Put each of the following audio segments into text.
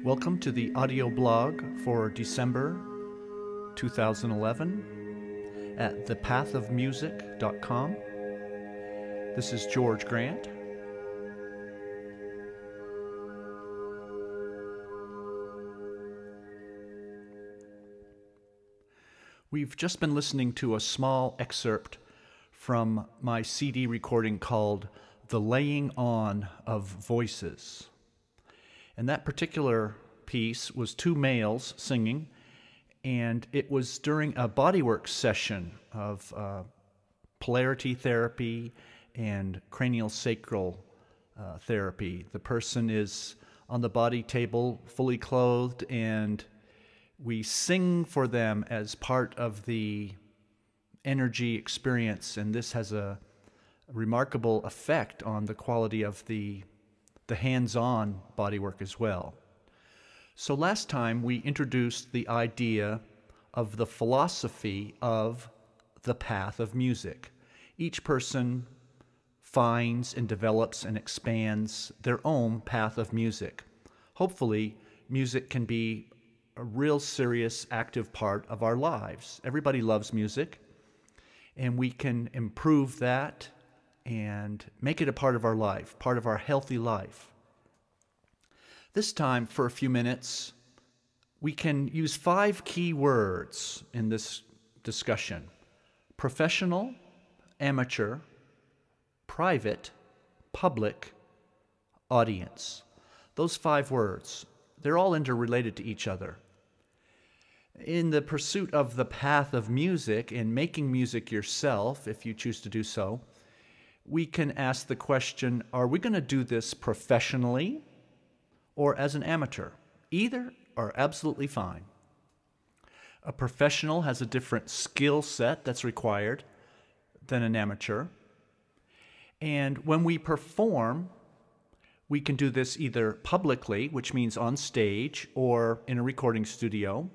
Welcome to the audio blog for December 2011 at thepathofmusic.com. This is George Grant. We've just been listening to a small excerpt from my CD recording called The Laying On of Voices. And that particular piece was two males singing, and it was during a bodywork session of polarity therapy and cranial sacral therapy. The person is on the body table, fully clothed, and we sing for them as part of the energy experience, and this has a remarkable effect on the quality of the hands-on bodywork as well. So last time we introduced the idea of the philosophy of the path of music. Each person finds and develops and expands their own path of music. Hopefully, music can be a real serious, active part of our lives. Everybody loves music, and we can improve that and make it a part of our life, part of our healthy life. This time, for a few minutes, we can use 5 key words in this discussion: professional, amateur, private, public, audience. Those 5 words, they're all interrelated to each other. In the pursuit of the path of music and making music yourself, if you choose to do so, we can ask the question, are we going to do this professionally or as an amateur? Either are absolutely fine. A professional has a different skill set that's required than an amateur. And when we perform, we can do this either publicly, which means on stage or in a recording studio,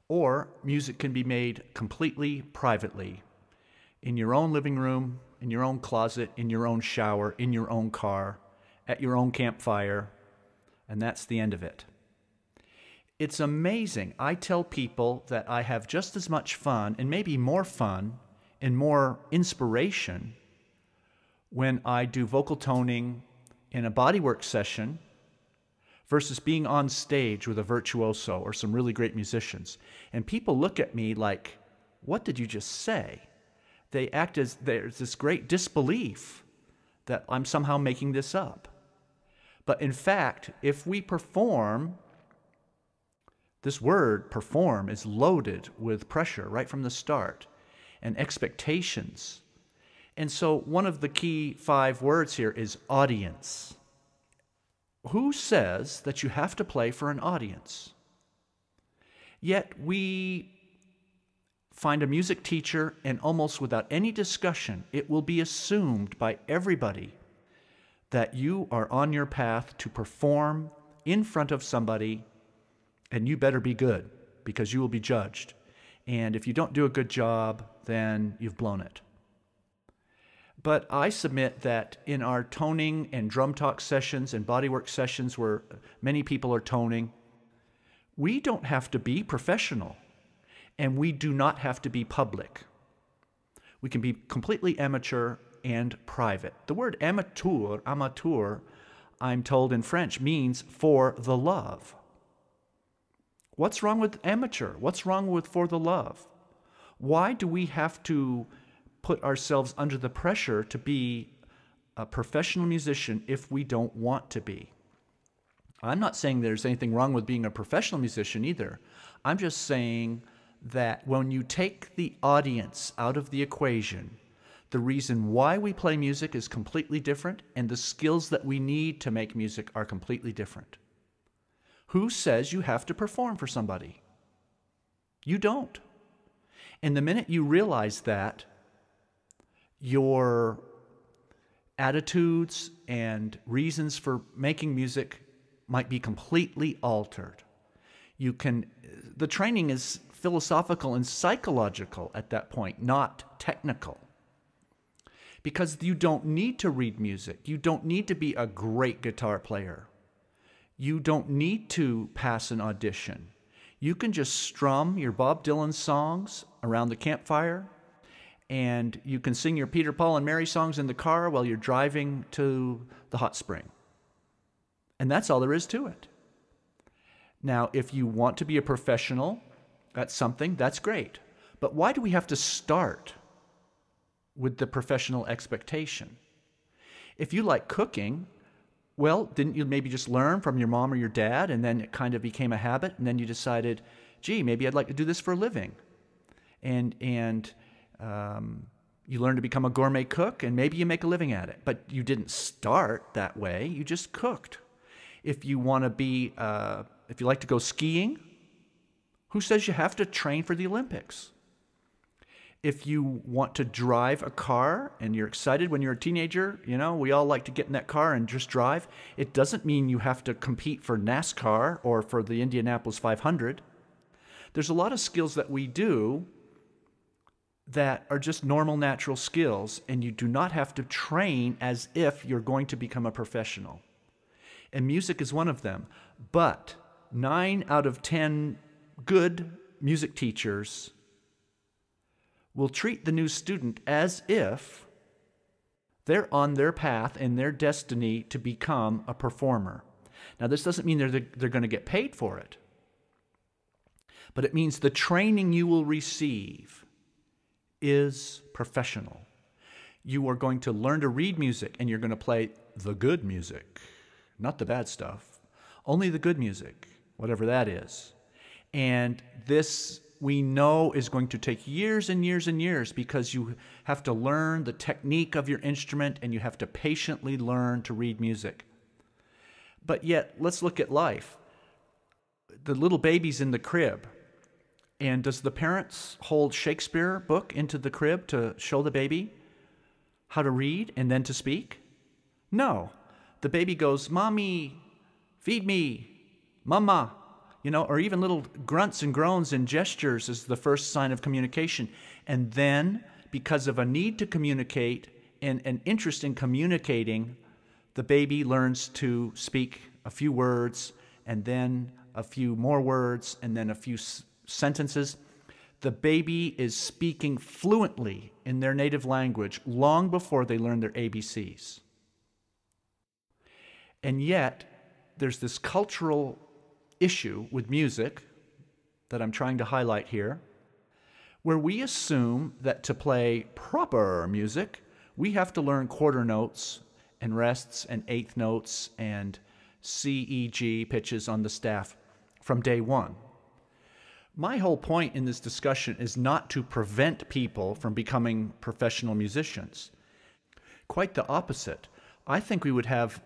or music can be made completely privately, in your own living room, in your own closet, in your own shower, in your own car, at your own campfire, and that's the end of it. It's amazing. I tell people that I have just as much fun, and maybe more fun, and more inspiration when I do vocal toning in a bodywork session versus being on stage with a virtuoso or some really great musicians. And people look at me like, what did you just say? They act as there's this great disbelief that I'm somehow making this up. But in fact, if we perform, this word perform is loaded with pressure right from the start and expectations. And so one of the key 5 words here is audience. Who says that you have to play for an audience? Yet we find a music teacher, and almost without any discussion, it will be assumed by everybody that you are on your path to perform in front of somebody, and you better be good because you will be judged. And if you don't do a good job, then you've blown it. But I submit that in our toning and drum talk sessions and bodywork sessions where many people are toning, we don't have to be professional, and we do not have to be public. We can be completely amateur and private. The word amateur, I'm told in French, means for the love. What's wrong with amateur? What's wrong with for the love? Why do we have to put ourselves under the pressure to be a professional musician if we don't want to be? I'm not saying there's anything wrong with being a professional musician either. I'm just saying that when you take the audience out of the equation, the reason why we play music is completely different, and the skills that we need to make music are completely different. Who says you have to perform for somebody? You don't. And the minute you realize that, your attitudes and reasons for making music might be completely altered. The training is philosophical and psychological at that point, not technical. Because you don't need to read music. You don't need to be a great guitar player. You don't need to pass an audition. You can just strum your Bob Dylan songs around the campfire, and you can sing your Peter, Paul, and Mary songs in the car while you're driving to the hot spring. And that's all there is to it. Now, if you want to be a professional at something, that's great. But why do we have to start with the professional expectation? If you like cooking, well, didn't you maybe just learn from your mom or your dad, and then it kind of became a habit, and then you decided, gee, maybe I'd like to do this for a living. And you learn to become a gourmet cook, and maybe you make a living at it. But you didn't start that way. You just cooked. If you want to be, if you like to go skiing, who says you have to train for the Olympics? If you want to drive a car and you're excited when you're a teenager, you know, we all like to get in that car and just drive. It doesn't mean you have to compete for NASCAR or for the Indianapolis 500. There's a lot of skills that we do that are just normal, natural skills, and you do not have to train as if you're going to become a professional. And music is one of them. But 9 out of 10 good music teachers will treat the new student as if they're on their path and their destiny to become a performer. Now, this doesn't mean they're going to get paid for it, but it means the training you will receive is professional. You are going to learn to read music, and you're going to play the good music, not the bad stuff, only the good music, whatever that is. And this, we know, is going to take years and years and years, because you have to learn the technique of your instrument, and you have to patiently learn to read music. But yet, let's look at life. The little baby's in the crib, and does the parents hold Shakespeare book into the crib to show the baby how to read and then to speak? No. The baby goes, "Mommy, feed me, Mama," you know, or even little grunts and groans and gestures is the first sign of communication. And then, because of a need to communicate and an interest in communicating, the baby learns to speak a few words, and then a few more words, and then a few sentences. The baby is speaking fluently in their native language long before they learn their ABCs. And yet, there's this cultural issue with music that I'm trying to highlight here, where we assume that to play proper music, we have to learn quarter notes and rests and eighth notes and C, E, G pitches on the staff from day one. My whole point in this discussion is not to prevent people from becoming professional musicians. Quite the opposite. I think we would have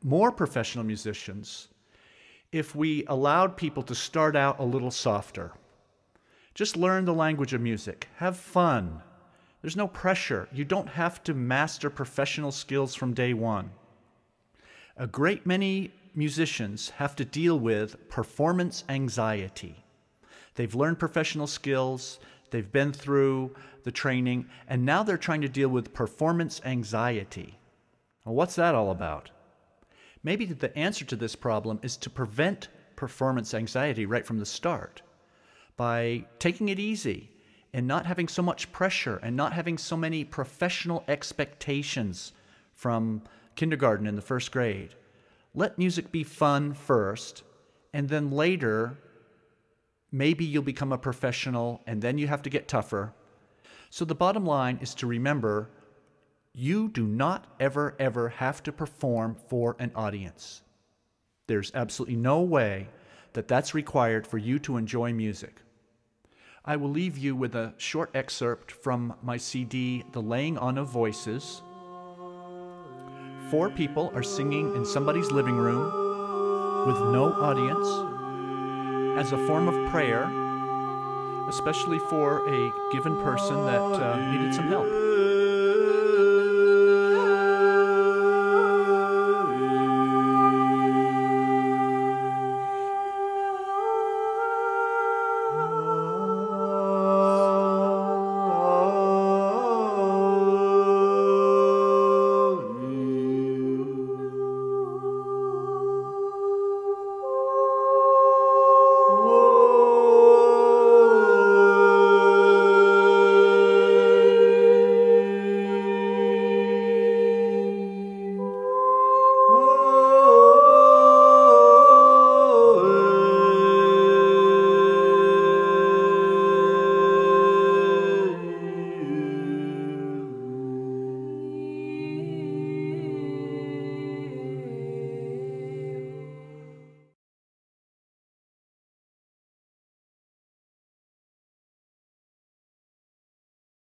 more professional musicians if we allowed people to start out a little softer. Just learn the language of music. Have fun. There's no pressure. You don't have to master professional skills from day one. A great many musicians have to deal with performance anxiety. They've learned professional skills, they've been through the training, and now they're trying to deal with performance anxiety. Well, what's that all about? Maybe the answer to this problem is to prevent performance anxiety right from the start by taking it easy and not having so much pressure and not having so many professional expectations from kindergarten and the first grade. Let music be fun first, and then later, maybe you'll become a professional, and then you have to get tougher. So the bottom line is to remember, you do not ever, ever have to perform for an audience. There's absolutely no way that that's required for you to enjoy music. I will leave you with a short excerpt from my CD, The Laying On of Voices. 4 people are singing in somebody's living room with no audience as a form of prayer, especially for a given person that needed some help.